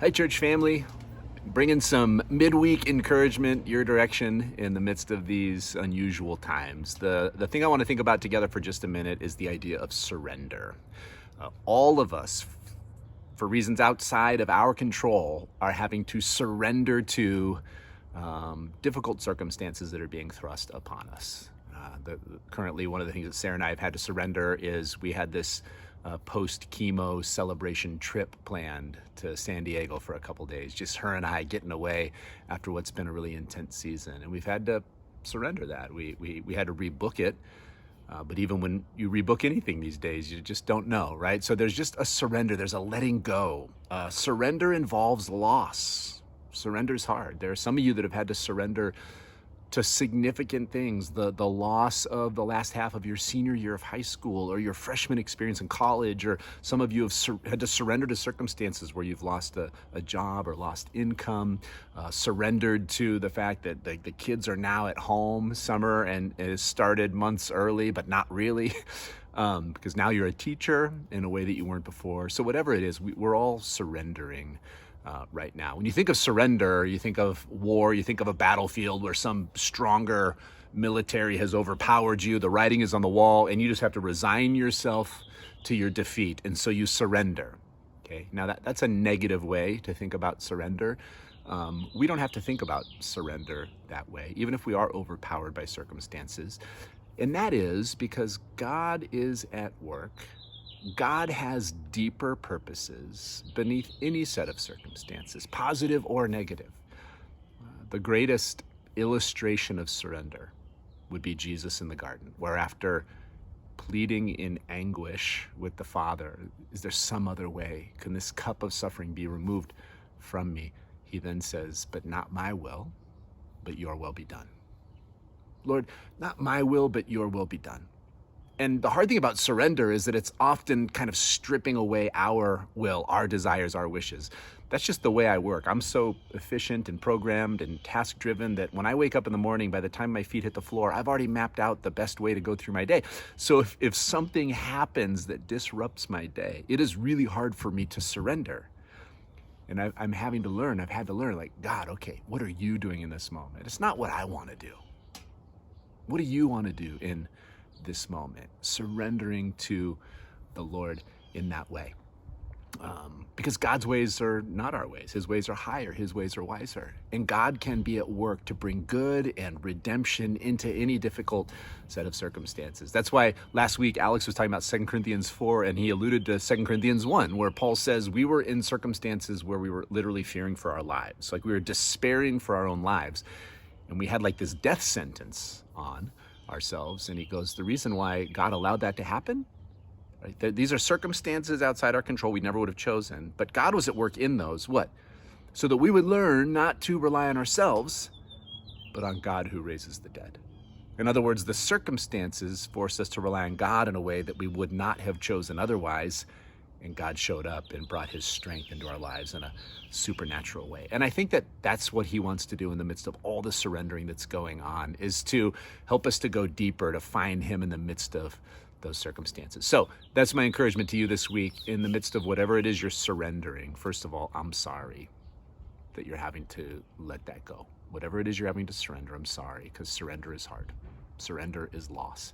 Hi, church family. Bringing some midweek encouragement your direction in the midst of these unusual times. The thing I want to think about together for just a minute is the idea of surrender. All of us, for reasons outside of our control, are having to surrender to difficult circumstances that are being thrust upon us. Currently, one of the things that Sarah and I have had to surrender is we had this post-chemo celebration trip planned to San Diego for a couple days. Just her and I getting away after what's been a really intense season. And we've had to surrender that. We had to rebook it. But even when you rebook anything these days, you just don't know, right? So there's just a surrender. There's a letting go. Surrender involves loss. Surrender's hard. There are some of you that have had to surrender to significant things, the loss of the last half of your senior year of high school or your freshman experience in college, or some of you have had to surrender to circumstances where you've lost a job or lost income, surrendered to the fact that the kids are now at home, summer, and it has started months early, but not really, because now you're a teacher in a way that you weren't before. So whatever it is, we're all surrendering right now. When you think of surrender, you think of war, you think of a battlefield where some stronger military has overpowered you, the writing is on the wall, and you just have to resign yourself to your defeat, and so you surrender. Okay, now that's a negative way to think about surrender. We don't have to think about surrender that way, even if we are overpowered by circumstances. And that is because God is at work. God has deeper purposes beneath any set of circumstances, positive or negative. The greatest illustration of surrender would be Jesus in the garden, where after pleading in anguish with the Father, is there some other way? Can this cup of suffering be removed from me? He then says, but not my will, but your will be done. Lord, not my will, but your will be done. And the hard thing about surrender is that it's often kind of stripping away our will, our desires, our wishes. That's just the way I work. I'm so efficient and programmed and task-driven that when I wake up in the morning, by the time my feet hit the floor, I've already mapped out the best way to go through my day. So if something happens that disrupts my day, it is really hard for me to surrender. And I've had to learn, like, God, okay, what are you doing in this moment? It's not what I want to do. What do you want to do in this moment? Surrendering to the Lord in that way. Because God's ways are not our ways. His ways are higher. His ways are wiser. And God can be at work to bring good and redemption into any difficult set of circumstances. That's why last week Alex was talking about 2 Corinthians 4, and he alluded to 2 Corinthians 1, where Paul says we were in circumstances where we were literally fearing for our lives. Like we were despairing for our own lives. And we had like this death sentence on ourselves. And he goes, the reason why God allowed that to happen, right? These are circumstances outside our control we never would have chosen, but God was at work in those. What? So that we would learn not to rely on ourselves, but on God who raises the dead. In other words, the circumstances forced us to rely on God in a way that we would not have chosen otherwise. And God showed up and brought his strength into our lives in a supernatural way. And I think that that's what he wants to do in the midst of all the surrendering that's going on, is to help us to go deeper, to find him in the midst of those circumstances. So that's my encouragement to you this week. In the midst of whatever it is you're surrendering, first of all, I'm sorry that you're having to let that go. Whatever it is you're having to surrender, I'm sorry, because surrender is hard. Surrender is loss.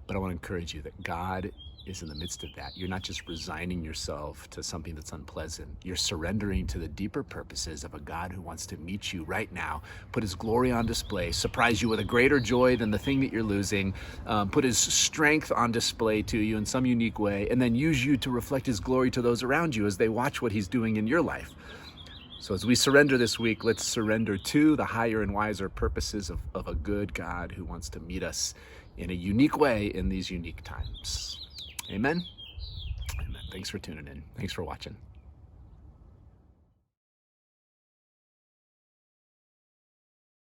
But I want to encourage you that God is in the midst of that. You're not just resigning yourself to something that's unpleasant. You're surrendering to the deeper purposes of a God who wants to meet you right now, put his glory on display, surprise you with a greater joy than the thing that you're losing, put his strength on display to you in some unique way, and then use you to reflect his glory to those around you as they watch what he's doing in your life. So as we surrender this week, let's surrender to the higher and wiser purposes of a good God who wants to meet us in a unique way in these unique times. Amen? Amen. Thanks for tuning in. Thanks for watching.